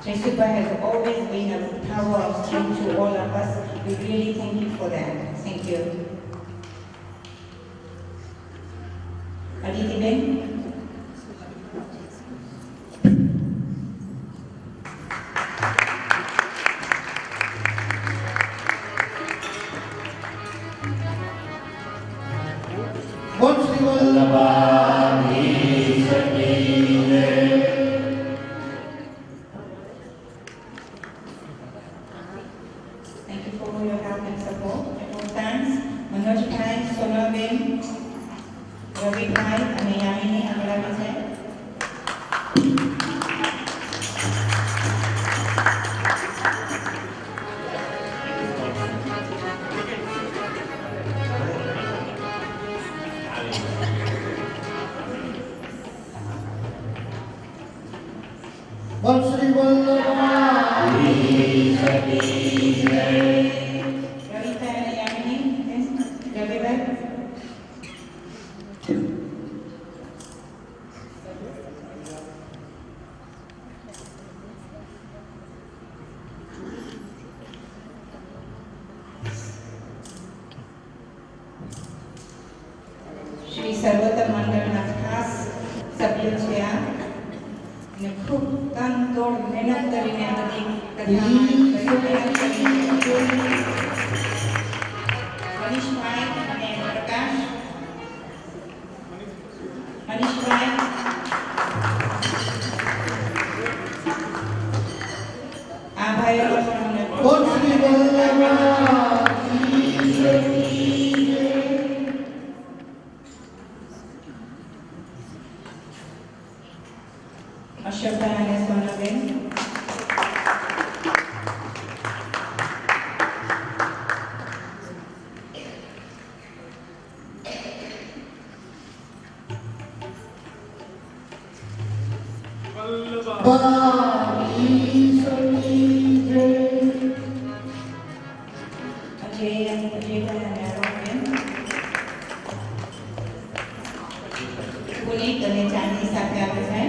Jesupa has always been a power of strength to all of us. We really thank you for that. Thank you. Aditi Ben? Shri સર્વોત્તમ મંડળના ખાસ સભ્યો છે આ અને ખૂબ તન તોડ મહેનત કરીને આ બધી મનીષભાઈ અને પ્રકાશ મનીષભાઈ આ ભાઈઓ અશોકભાઈ અને સોનાબેન પુનીત અને ચાંદની સાથે આવે છે.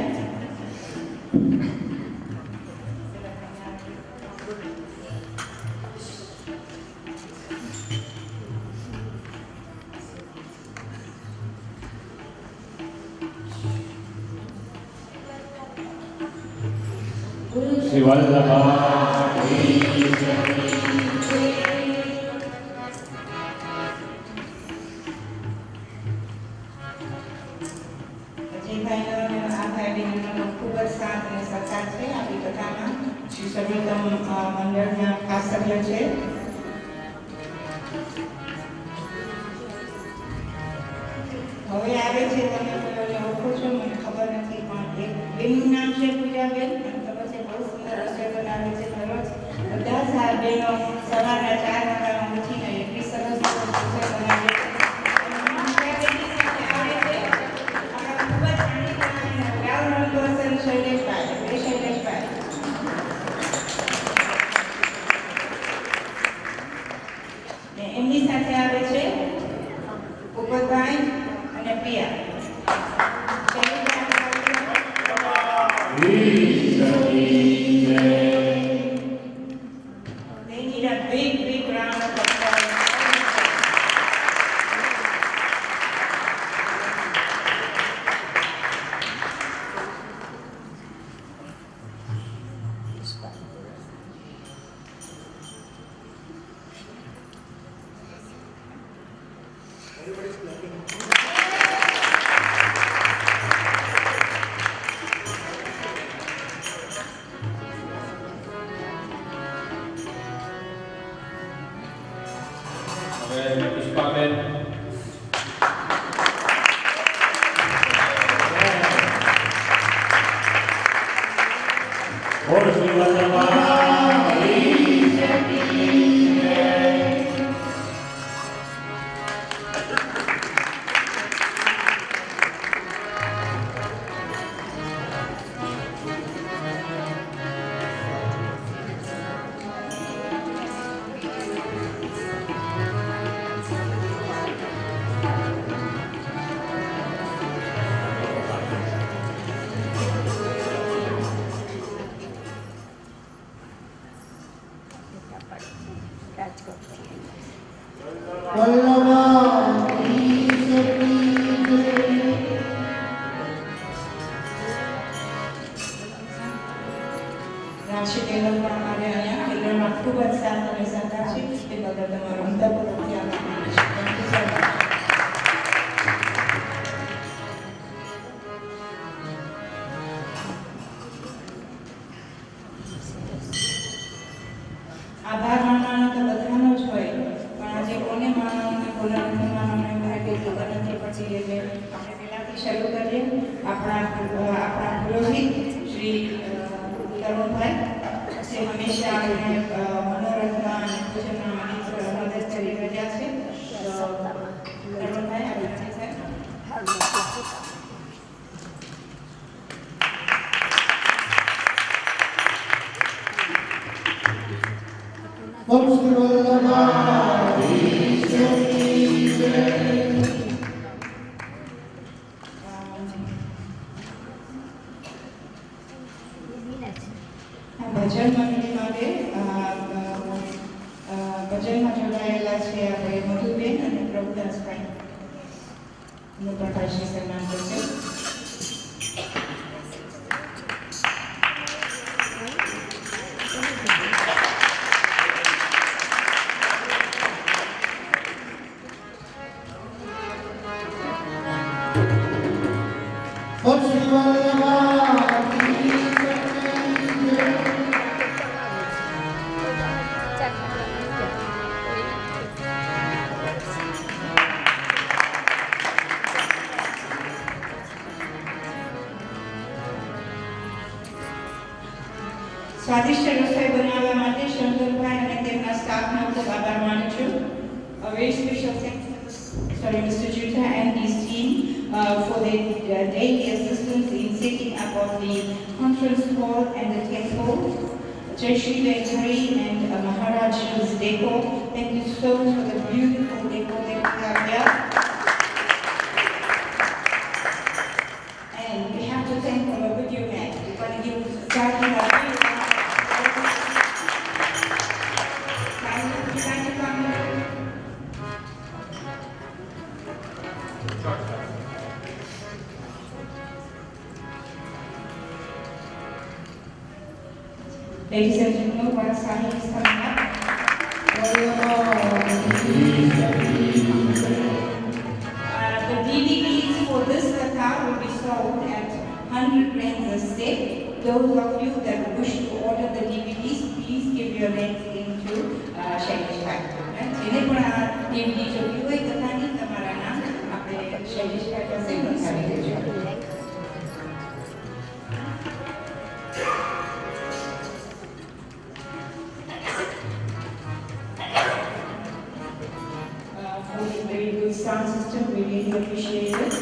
શ્રી વલ્લભા મંડળના ખાસ સભ્ય છે. હવે આવે છે, તમે ઓળખો છો મને ખબર નથી, પણ એક બેનનું નામ છે પૂજાબેન. ખબર છે, બહુ સુંદર રસોઈ બનાવે છે દરરોજ. બધા જ આ બહેનો સવારના 4 વાગ્યામાં ઉઠીને એટલી સરસ રસોઈ બનાવે છે. એમની સાથે આવે છે ઉપરભાઈ અને પિયા. They need a big round of applause. Everybody's clapping. હવે પુષ્પાબેન ઓર શ્રી વલ્લભા રાશિ ટેલર પણ અમારે અહીંયા ટેલરમાં ખૂબ જ સાથ અને સહકાર છે. એ બદલ તમારો અંતઃપૂર્વકથી આભાર માનું છું. Thank you so much. આભાર માનવાનો તો બધાનો જ હોય, પણ આજે કોને માનવાનો કોને નથી માનવાનો એમાં કંઈ ખબર નથી પડતી. એટલે આપણે પહેલાંથી શરૂ કરીએ. આપણા પુરોહિત શ્રી તરુણભાઈ જે હંમેશા આપણે મનોરથમાં અને પૂજનમાં મદદ કરી રહ્યા છે. તરુણભાઈ આપણે ભજન મંડળી માટે ભજનમાં જોડાયેલા છે આપણે મધુબેન અને પ્રભુદાસભાઈ નું પ્રકાશી સન્માન કરશે. સ્વાદિષ્ટ રસોઈ બનાવવા માટે શંકરભાઈ અને તેમના સ્ટાફનો ખૂબ આભાર માનું છું. A very special thanks to Mr. Juta and his team for their daily assistance in setting up of the conference hall and the temple. Jai Shri Venkari and Maharaj Deco, thank you so much for the beautiful deco that we have here. And we have to thank them with your hand. We're going to give Saki a big round. Thank you, Kamala. Ladies and gentlemen, while Sahil is coming up, the DVDs for this Katha will be sold at 100 rands a set. Those of you that wish to order the DVDs, please give your names into Shailesh Bhai. જેને પણ આ DVD જોવી હોય કથાની તમારા નામ આપણે શૈલેષ ભાઈ પાસે નોંધાવી દેજો. For the very good sound system, we really appreciate it.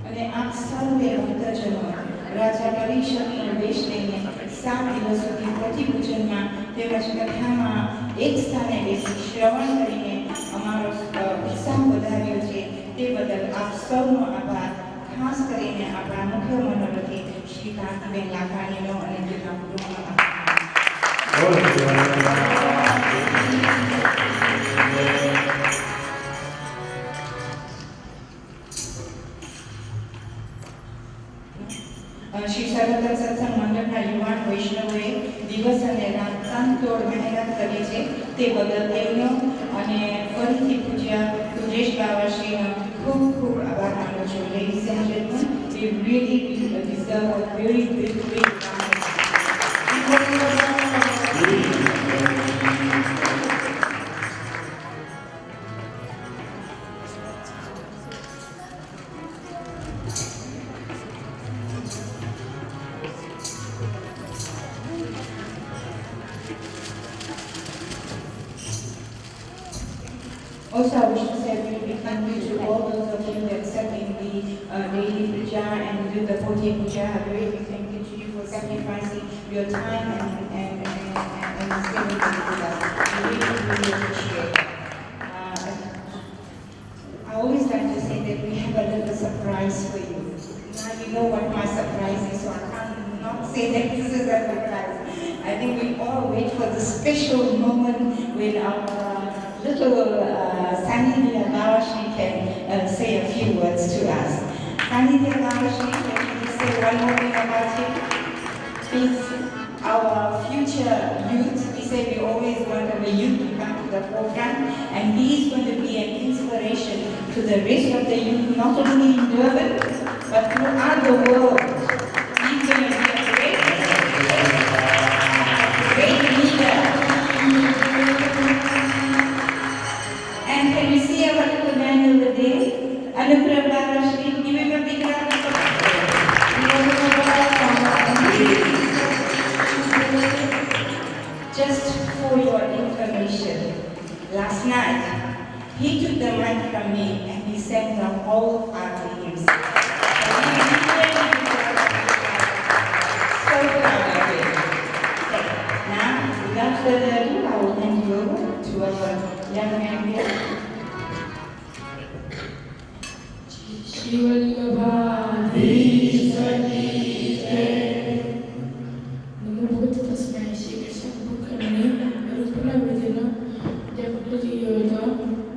અને આપ સૌએ ભક્તજનો રાજા પરીક્ષકનો વેશ લઈને 7 દિવસ સુધી પ્રતિપૂજનમાં તેમજ કથામાં એક સ્થાને બેસી શ્રવણ કરીને અમારો ઉત્સાહ વધાર્યો છે તે બદલ આપ સૌનો આભાર. ખાસ કરીને આપણા મુખ્ય મનોરથી શ્રી કાંતિબેન લાખાણીનો અને તેમના કુટુંબનો આભાર. શ્રી સર્વોત્તમ સત્સંગ મંડળના યુવાન વૈષ્ણવોએ દિવસ અને રાત તનતોડ મહેનત કરી છે તે બદલ તેમનો અને ફરીથી પૂજ્ય સુરેશ બાવાશ્રીનો ખૂબ ખૂબ આભાર માનું છું. Ladies and gentlemen, we really deserve a very big Also, I wish to say a very big thank you to all those of you that sat in the daily puja and do the 40 puja. A very big thank you to you for sacrificing your time and spending time with us. I really, really appreciate it. I always like to say that we have a little surprise for you. Now you know what my surprise is, so I can't not say that this is a surprise. I think we all wait for the special moment when our little Sanidhya Bhavashri can say a few words to us. Sanidhya Bhavashri, can you say one more thing about him? He's our future youth. We say we always want our youth to come to the forefront, and he is going to be an inspiration to the rest of the youth, not only in Durban, but throughout the world. He's going to be a great leader. And can we see our little man over there? Anugrah Bhavashri, give him a big round of Just for your information, last night he took the mic from me and he sang the whole party himself. So proud of him. Okay. Now, without further ado, I will hand you over to our young man here. नमो भगवते तस्मै श्री कृष्णाय रूपनावेदेन जगद्गुरुयोगा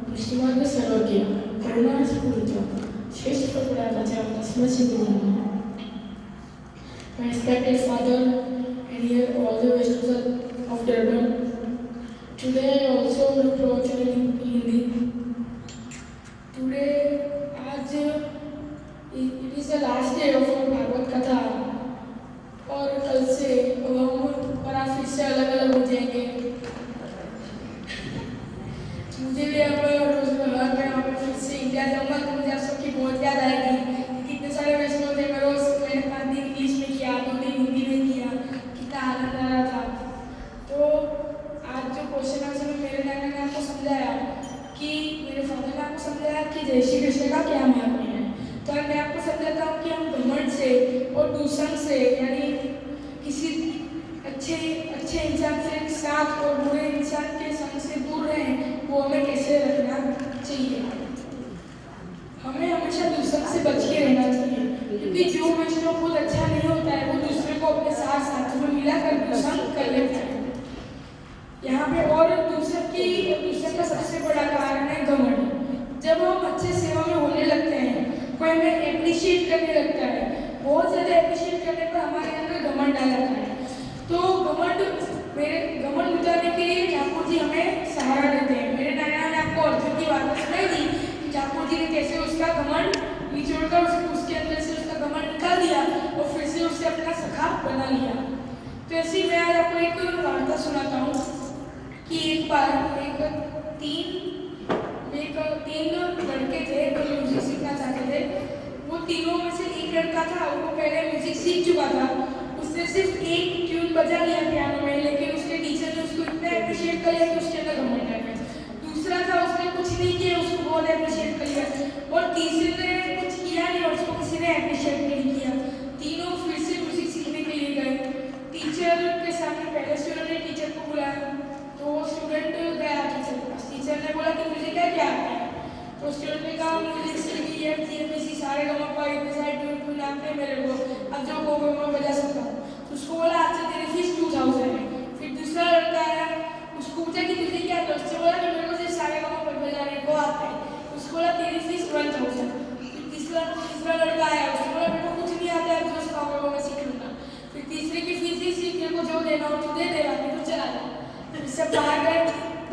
पुष्टिमार्ग सर्वज्ञ करुणास्फूर्त श्रेष्ठ प्रपदाचार्य तस्मै श्री गुरुः. My respected father and here all the Vaishnavas of Durban. Today I also look forward to learning Hindi. Today, it is the last day of our Bhagavad Katha. और कल से अब हम बड़ा फिर से अलग अलग हो जाएंगे. मुझे भी अब रोजमर्रा में यहाँ पे फिर से इंडिया जाऊँगा तो मुझे आप सबकी बहुत याद आएगी. कितने सारे वैष्णव थे, मैं रोज मैंने 5 दिन इंग्लिश में किया, 2 दिन हिंदी में किया, कितना आनंद आ रहा था. तो आज जो क्वेश्चन आंसर में मेरे नाना ने आपको समझाया कि कि मेरे फादर ने आपको समझाया कि जय श्री कृष्ण का क्या महत्व है। तो मैं आपको समझाता हूँ कि हम घमंड से और दूषण से, यानी किसी अच्छे इंसान से साथ और बुरे इंसान के संग से दूर रहें, वो हमें कैसे रखना चाहिए। हमें हमेशा दूसरों से बच के रहना चाहिए, क्योंकि जो वैष्णव खुद अच्छा नहीं होता है वो दूसरे को अपने साथ में मिलाकर दूषण कर लेता है। यहाँ पे और दूसरे का सबसे बड़ा कारण है घमंड। जब हम अच्छे सेवा में होने लगते हैं, कोई हमें एप्रिशिएट करने लगता है, बहुत ज़्यादा एप्रिशिएट करने पर हमारे अंदर घमंड आ जाता है। तो घमंड उतारने के लिए ठाकुर जी हमें सहारा देते हैं। मेरे नाना ने आपको अर्जुन की बात सुनाई थी कि ठाकुर जी ने कैसे उसका घमंड निचोड़कर उसके अंदर से उसका घमंड निकाल दिया और फिर से उसे अपना सखा बना लिया। तो ऐसे ही मैं आज आपको एक वार्ता सुनाता हूँ कि एक बार तीन लड़के थे जो म्यूजिक सीखना चाहते थे। वो तीनों में से एक लड़का था, वो पहले म्यूजिक सीख चुका था, उसने सिर्फ एक ट्यून बजा लिया पियानो में, लेकिन उसके टीचर ने उसको इतना एप्रिशिएट कर लिया कि उसके अंदर घमंड आ गया। दूसरा था, उसने कुछ नहीं किया, उसको बहुत एप्रिशिएट कर लिया, और तीसरे ने कुछ किया नहीं और उसको किसी ने एप्रिशिएट नहीं किया। तीनों फिर से म्यूजिक सीखने के लिए गए। टीचर के सामने पहले स्टूडेंट ने टीचर को बुलाया, तो स्टूडेंट गया टीचर के पास। टीचर ने बोला कि मुझे क्या क्या आता है। तो स्टूडेंट ने कहा म्यूजिक सीखी है, TMC सारे गमा पा इतने ट्यून आते हैं मेरे को, अब जो वो मैं बजा सकता हूँ। तो उसको बोला अच्छा तेरी फीस 2000 है। फिर दूसरा लड़का आया, उसको पूछा कि तुझे क्या आता है। उससे बोला कि मेरे को सिर्फ सारे गमा पर बजाने को आता है। उसको बोला तेरी फीस 1000। फिर तीसरा लड़का आया, उसको बोला मेरे को कुछ नहीं आता है, जो सिखाओगे वो मैं सीख लूँगा। फिर तीसरे की फीस ही सीख, तेरे को जो देना हो तो दे देगा, नहीं तो चला जा। इससे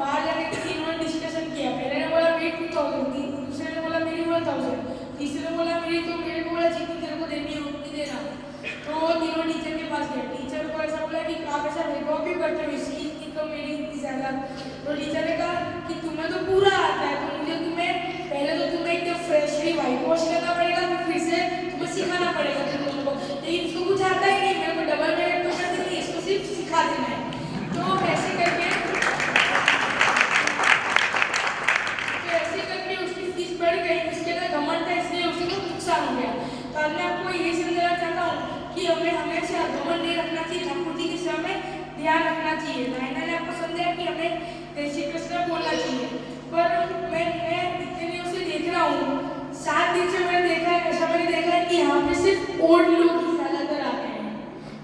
बाहर जाके तीनों ने डिस्कशन किया। पहले ने बोला मेरी 2000 थी, दूसरे ने बोला मेरी 1000, तीसरे ने बोला मेरे को बोला जितनी तेरे को देनी हो उतनी देना। तो तीनों टीचर के पास गए। टीचर को ऐसा बोला कि आप ऐसा भेदभाव क्यों करते हो, इसकी इतनी कम मेरी इतनी ज़्यादा। तो टीचर ने कहा कि तुम्हें तो पूरा आता है, तो मुझे पहले तो तुम्हें एकदम फ्रेशली वाइट वॉश करना पड़ेगा, फिर से तुम्हें सिखाना पड़ेगा तुम लोगों को। लेकिन इसको कुछ आता ही नहीं, मेरे को डबल मेहनत तो करती नहीं, इसको सिर्फ सिखा देना है। तो ऐसे करके उसकी फीस बढ़ गई, उसके अंदर घमंड था, इसलिए उसको नुकसान हो गया। तो आज मैं आपको यही समझाना चाहता हूँ कि हमें हमेशा घमंड नहीं रखना चाहिए, ठाकुर जी की सेवा में ध्यान रखना चाहिए। नायना ने आपको समझाया कि हमें जय श्री कृष्ण बोलना चाहिए, पर मैं इतने दिनों से देख रहा हूँ, 7 दिन से मैंने देखा है कि यहाँ पे सिर्फ ओल्ड लोग ही ज़्यादातर आते हैं,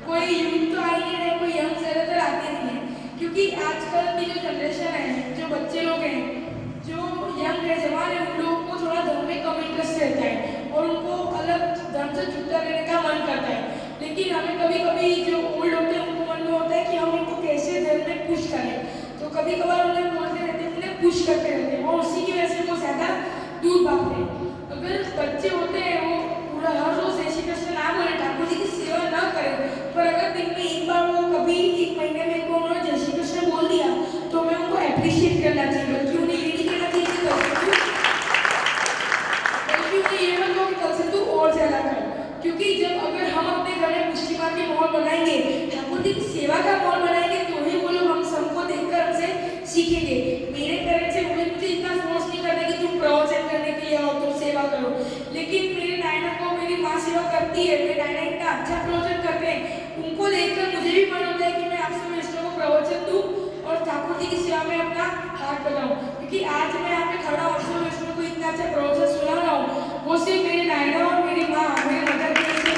कोई यूथ तो आ ही नहीं रहे, कोई यंग ज़्यादातर आते नहीं है। क्योंकि आजकल की जो जनरेशन है, जो बच्चे लोग हैं, जो यंग है, जवान है, उन लोगों को थोड़ा धर्म में कम इंटरेस्ट रहता है और उनको अलग धर्म से छुट्टा रहने का मन करता है। लेकिन हमें कभी कभी जो ओल्ड होते हैं उनको मन में होता है कि हम उनको कैसे धर्म में पुश करें, तो कभी कभार उन्हें बोलते रहते हैं, उन्हें पुश करते रहते हैं और उसी की वजह से वो ज़्यादा दूर भागते हैं। अगर बच्चे होते हैं वो पूरा हर रोज़ जय श्री कृष्ण ना बोले, ठाकुर जी की सेवा ना करें, पर अगर दिन में एक बार वो कभी 1 महीने में को उन्होंने जय श्री कृष्ण बोल दिया, तो हमें उनको एप्रिशिएट करना चाहिए। बल्कि उन्हें ये नहीं कहना चाहिए कि ये मत लो कि कल से तू और ज़्यादा कर। क्योंकि जब अगर हम अपने घर में पुष्टि माँ के माहौल बनाएंगे, ठाकुर जी की सेवा का माहौल बनाएंगे, तो ही वो लोग हम सबको देखकर हमसे सीखेंगे। मेरे पेरेंट्स से मुझे इतना फोर्स नहीं करते कि तुम प्रवचन करने के लिए आओ, तुम सेवा करो। लेकिन मेरे नायना को मेरी माँ सेवा करती है, मेरे नायना इतना अच्छा प्रवचन करते हैं, उनको देखकर मुझे भी मन होता है कि मैं आपसे वैष्णव को प्रवचन दूँ और ठाकुर जी की सेवा में अपना हाथ बढ़ाऊँ। क्योंकि आज मैं यहाँ पे खड़ा हूँ, वैष्णव को इतना अच्छा प्रवचन सुना रहा हूँ, वो सिर्फ मेरे नायना और मेरी माँ, मेरे मदर की वजह से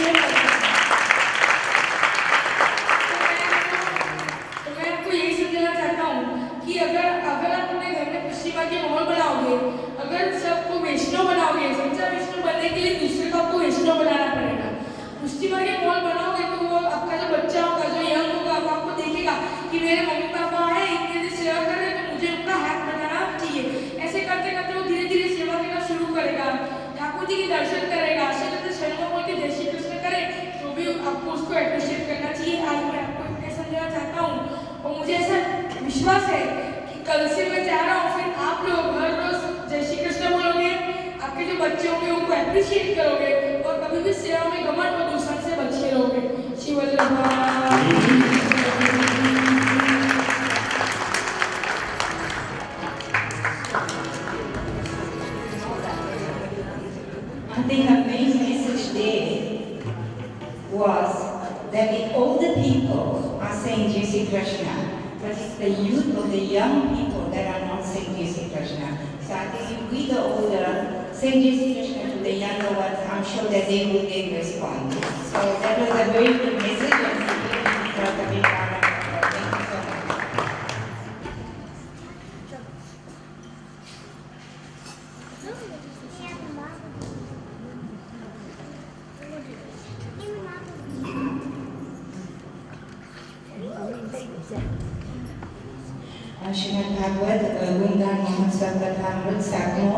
तो मैं आपको यही समझाना चाहता हूँ कि अगर आप अपने घर में पुष्टि माँ के माहौल बनाओगे, अगर सबको वैष्णव बनाओगे, सच्चा वैष्णव बनने के लिए दूसरे को आपको वैष्णव बनाना पड़ेगा। पुष्टि माँ के माहौल बनाओगे तो वो आपका जो बच्चा होगा, जो यंग होगा, वो आपको देखेगा कि मेरे मम्मी पापा है, इतने दिन सेवा कर रहे हैं, तो मुझे उनका हाथ बनाना चाहिए। ऐसे करते करते वो धीरे धीरे सेवा करना शुरू करेगा, ठाकुर जी के दर्शन करेगा, शर्मा बोल के जय श्री कृष्ण करे, तो भी आपको उसको एप्रिशिएट करना चाहिए। आज मैं आपको इतना समझाना चाहता हूँ और मुझे ऐसा विश्वास है कि कल से मैं चाह रहा हूँ फिर आप लोग हर रोज जय श्री कृष्ण बोलोगे, आपके जो बच्चे होंगे उनको एप्रिशिएट करोगे और कभी भी सेवा में घमंड और दूसरों से बचे रहोगे। Shiv Vallabh. I think the main message there was that the older people are saying Jai Shri Krishna, but it's the youth or the young people that are not saying Jai Shri Krishna. So I think if we the older say Jai Shri Krishna to the younger ones, I'm sure that they will then respond. So that was a very good message and for the big part of it. Thank you so much. Shrimad Bhagavat ગુણગાન મહોત્સવ તથા અમૃત 7મો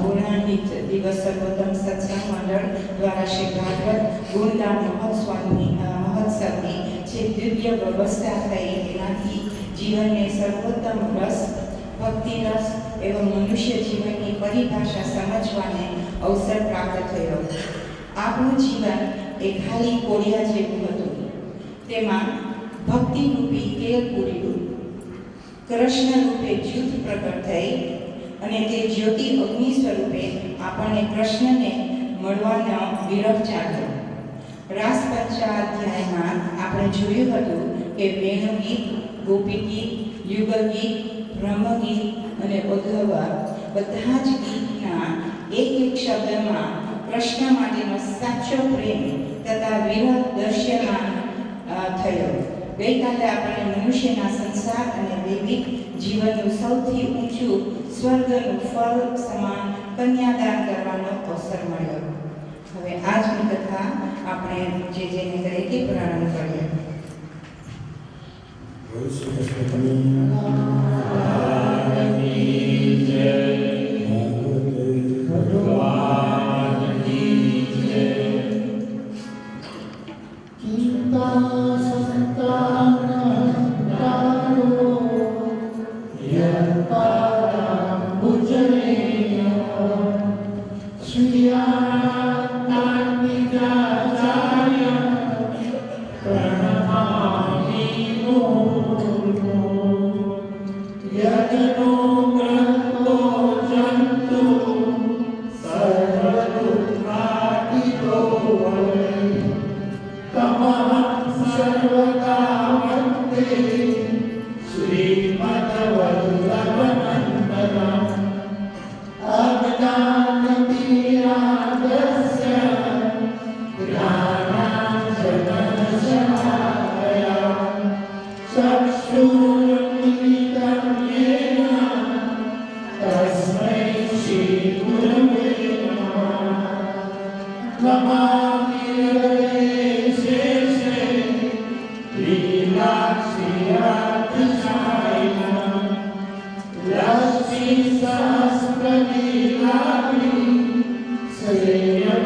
પૂર્ણાહિત દિવસ સર્વોત્તમ સત્સંગ મંડળ દ્વારા શ્રી ભાગવત ગુણગાન મહોત્સવની જે દિવ્ય વ્યવસ્થા થઈ એનાથી જીવનને સર્વોત્તમ રસ ભક્તિ રસ એવં મનુષ્ય જીવનની પરિભાષા સમજવાને અવસર પ્રાપ્ત થયો. આપણું જીવન એ ખાલી કોળિયા જેવું હતું. તેમાં ભક્તિરૂપી કેળ પૂર્યું, કૃષ્ણ રૂપે જ્યોત પ્રગટ થઈ અને તે જ્યોતિ અગ્નિ સ્વરૂપે આપણને કૃષ્ણને મળવાનો વિરહ ચાલ્યો. રાસ પંચાધ્યાયમાં આપણે જોયું હતું કે વેણુગીત, ગોપીગીત, યુગલગીત, બ્રહ્મગીત અને ઉદ્ધવા બધા જ ગીતના એક એક શબ્દમાં કૃષ્ણ માટેનો સાચો પ્રેમ તથા વિરહ દૃશ્યમાન થયો. ગઈકાલે આપણે મનુષ્યના સંસાર અને દૈવિક જીવનનું સૌથી ઊંચું સ્વર્ગનું ફળ સમાન કન્યાદાન કરવાનો અવસર મળ્યો. હવે આજની કથા આપણે જેને કહીએ કે પ્રારંભ કરીએ. Say